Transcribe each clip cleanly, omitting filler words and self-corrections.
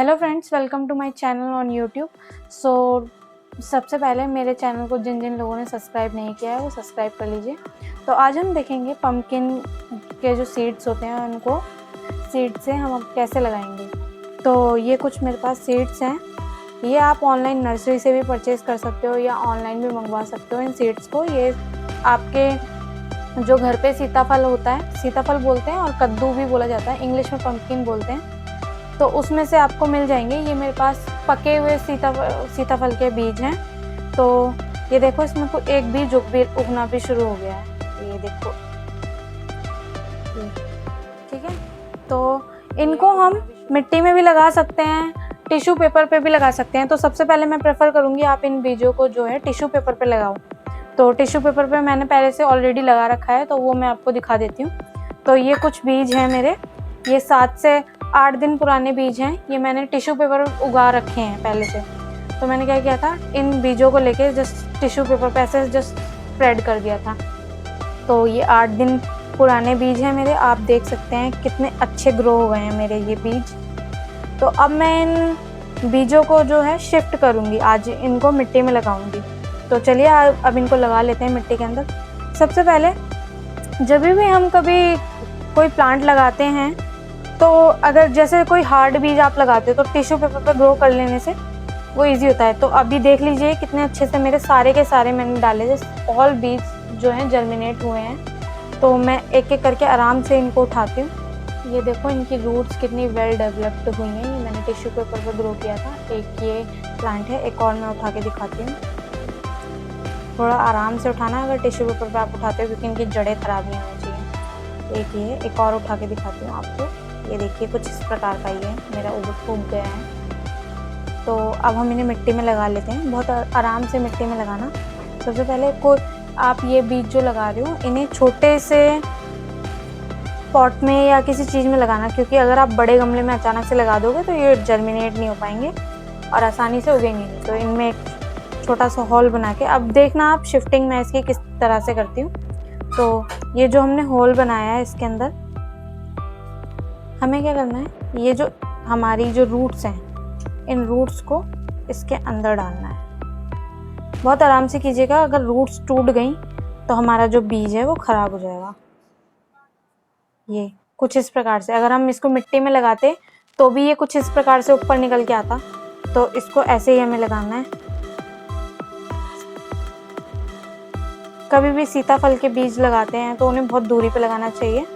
Hello friends, welcome to my channel on YouTube. सबसे पहले मेरे चैनल को जिन जिन लोगों ने सब्सक्राइब नहीं किया है वो सब्सक्राइब कर लीजिए। तो आज हम देखेंगे पम्पकिन के जो सीड्स होते हैं उनको सीड से हम अब कैसे लगाएंगे। तो ये कुछ मेरे पास सीड्स हैं। ये आप ऑनलाइन नर्सरी से भी परचेज़ कर सकते हो या ऑनलाइन भी मंगवा सकते हो इन सीड्स को। ये आपके जो घर पे सीताफल होता है, सीताफल बोलते हैं और कद्दू भी बोला जाता है, इंग्लिश में पम्पकिन बोलते हैं, तो उसमें से आपको मिल जाएंगे। ये मेरे पास पके हुए सीताफल के बीज हैं। तो ये देखो, इसमें को एक बीज उगना भी शुरू हो गया है, ये देखो, ठीक है। तो इनको हम मिट्टी में भी लगा सकते हैं, टिश्यू पेपर पे भी लगा सकते हैं। तो सबसे पहले मैं प्रेफर करूँगी आप इन बीजों को जो है टिश्यू पेपर पे लगाओ। तो टिश्यू पेपर पे मैंने पहले से ऑलरेडी लगा रखा है, तो वो मैं आपको दिखा देती हूँ। तो ये कुछ बीज हैं मेरे, ये 7 से 8 दिन पुराने बीज हैं। ये मैंने टिश्यू पेपर उगा रखे हैं पहले से। तो मैंने क्या किया था, इन बीजों को लेके जस्ट टिश्यू पेपर पे ऐसे जस्ट स्प्रेड कर दिया था। तो ये 8 दिन पुराने बीज हैं मेरे, आप देख सकते हैं कितने अच्छे ग्रो हो गए हैं मेरे ये बीज। तो अब मैं इन बीजों को जो है शिफ्ट करूँगी, आज इनको मिट्टी में लगाऊंगी। तो चलिए अब इनको लगा लेते हैं मिट्टी के अंदर। सबसे पहले जब भी हम कभी कोई प्लांट लगाते हैं, तो अगर जैसे कोई हार्ड बीज आप लगाते हो तो टिश्यू पेपर पर ग्रो कर लेने से वो इजी होता है। तो अभी देख लीजिए कितने अच्छे से मेरे सारे के सारे मैंने डाले, जैसे ऑल बीज जो हैं जर्मिनेट हुए हैं। तो मैं एक एक करके आराम से इनको उठाती हूँ। ये देखो, इनकी रूट्स कितनी वेल डेवलप्ड हुई हैं। ये मैंने टिश्यू पेपर पर ग्रो किया था। एक ये प्लांट है, एक और मैं उठा के दिखाती हूँ। थोड़ा आराम से उठाना अगर टिश्यू पेपर पर आप उठाते हो, क्योंकि इनकी जड़ें खराब नहीं होनी चाहिए। एक ये, एक और उठा के दिखाती हूँ आपको। ये देखिए, कुछ इस प्रकार का ये मेरा उग गया है। तो अब हम इन्हें मिट्टी में लगा लेते हैं। बहुत आराम से मिट्टी में लगाना। सबसे पहले आप ये बीज जो लगा रहे हो, इन्हें छोटे से पॉट में या किसी चीज़ में लगाना, क्योंकि अगर आप बड़े गमले में अचानक से लगा दोगे तो ये जर्मिनेट नहीं हो पाएंगे और आसानी से उगेंगे नहीं। तो इनमें एक छोटा सा होल बना के, अब देखना आप शिफ्टिंग मैं इसकी किस तरह से करती हूँ। तो ये जो हमने होल बनाया है, इसके अंदर हमें क्या करना है, ये जो हमारी जो रूट्स हैं, इन रूट्स को इसके अंदर डालना है। बहुत आराम से कीजिएगा, अगर रूट्स टूट गई तो हमारा जो बीज है वो ख़राब हो जाएगा। ये कुछ इस प्रकार से, अगर हम इसको मिट्टी में लगाते तो भी ये कुछ इस प्रकार से ऊपर निकल के आता। तो इसको ऐसे ही हमें लगाना है। कभी भी सीताफल के बीज लगाते हैं तो उन्हें बहुत दूरी पे लगाना चाहिए।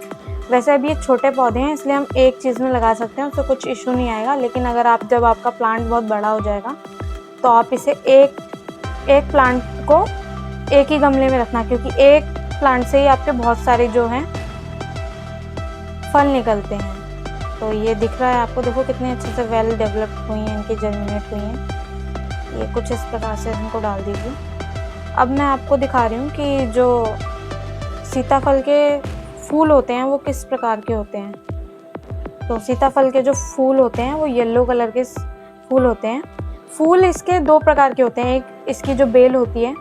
वैसे अभी ये छोटे पौधे हैं, इसलिए हम एक चीज़ में लगा सकते हैं, उससे कुछ इशू नहीं आएगा। लेकिन अगर जब आपका प्लांट बहुत बड़ा हो जाएगा तो आप इसे एक प्लांट को एक ही गमले में रखना, क्योंकि एक प्लांट से ही आपके बहुत सारे जो हैं फल निकलते हैं। तो ये दिख रहा है आपको, देखो कितने अच्छे से वेल डेवलप्ड हुई हैं, इनकी जर्मिनेट हुई हैं। ये कुछ इस प्रकार से इनको डाल दीजिए। अब मैं आपको दिखा रही हूँ कि जो सीताफल के फूल होते हैं वो किस प्रकार के होते हैं। तो सीताफल के जो फूल होते हैं वो येलो कलर के फूल होते हैं। फूल इसके 2 प्रकार के होते हैं। एक इसकी जो बेल होती है,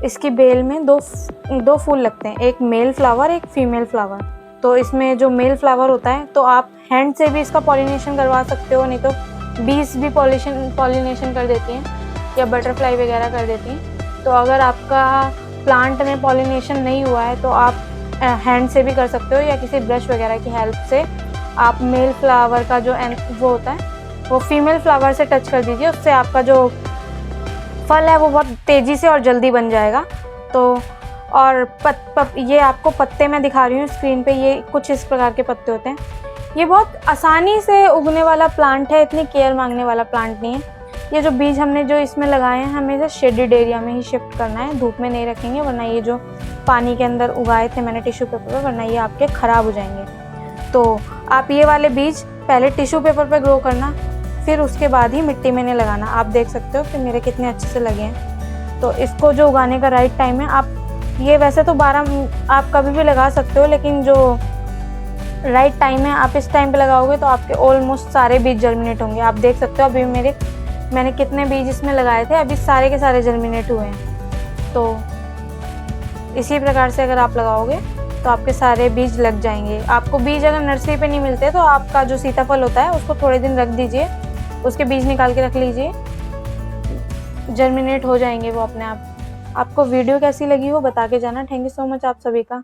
इसकी बेल में दो फूल लगते हैं, एक मेल फ्लावर, एक फीमेल फ्लावर। तो इसमें जो मेल फ्लावर होता है, तो आप हैंड से भी इसका पॉलिनेशन करवा सकते हो, नहीं तो बीज भी पॉलिनेशन कर देती हैं या बटरफ्लाई वगैरह कर देती हैं। तो अगर आपका प्लांट में पॉलिनेशन नहीं हुआ है तो आप हैंड से भी कर सकते हो, या किसी ब्रश वगैरह की हेल्प से आप मेल फ्लावर का जो वो होता है वो फीमेल फ्लावर से टच कर दीजिए। उससे आपका जो फल है वो बहुत तेज़ी से और जल्दी बन जाएगा। तो और ये आपको पत्ते मैं दिखा रही हूँ स्क्रीन पे, ये कुछ इस प्रकार के पत्ते होते हैं। ये बहुत आसानी से उगने वाला प्लांट है, इतनी केयर मांगने वाला प्लांट नहीं है। ये जो बीज हमने जो इसमें लगाए हैं, हमें इसे शेडेड एरिया में ही शिफ्ट करना है, धूप में नहीं रखेंगे, वरना ये जो पानी के अंदर उगाए थे मैंने टिश्यू पेपर पर, वरना ये आपके ख़राब हो जाएंगे। तो आप ये वाले बीज पहले टिश्यू पेपर पे ग्रो करना, फिर उसके बाद ही मिट्टी में नहीं लगाना। आप देख सकते हो कि मेरे कितने अच्छे से लगे हैं। तो इसको जो उगाने का राइट टाइम है, आप ये वैसे तो 12 आप कभी भी लगा सकते हो, लेकिन जो राइट टाइम है आप इस टाइम पे लगाओगे तो आपके ऑलमोस्ट सारे बीज जर्मिनेट होंगे। आप देख सकते हो अभी मैंने कितने बीज इसमें लगाए थे, अभी सारे के सारे जर्मिनेट हुए हैं। तो इसी प्रकार से अगर आप लगाओगे तो तो आपके सारे बीज लग जाएंगे। आपको बीज अगर नर्सरी पे नहीं मिलते तो आपका जो सीताफल होता है उसको थोड़े दिन रख दीजिए, उसके बीज निकाल के रख लीजिए, जर्मिनेट हो जाएंगे वो अपने आप। आपको वीडियो कैसी लगी वो बता के जाना। थैंक यू सो मच आप सभी का।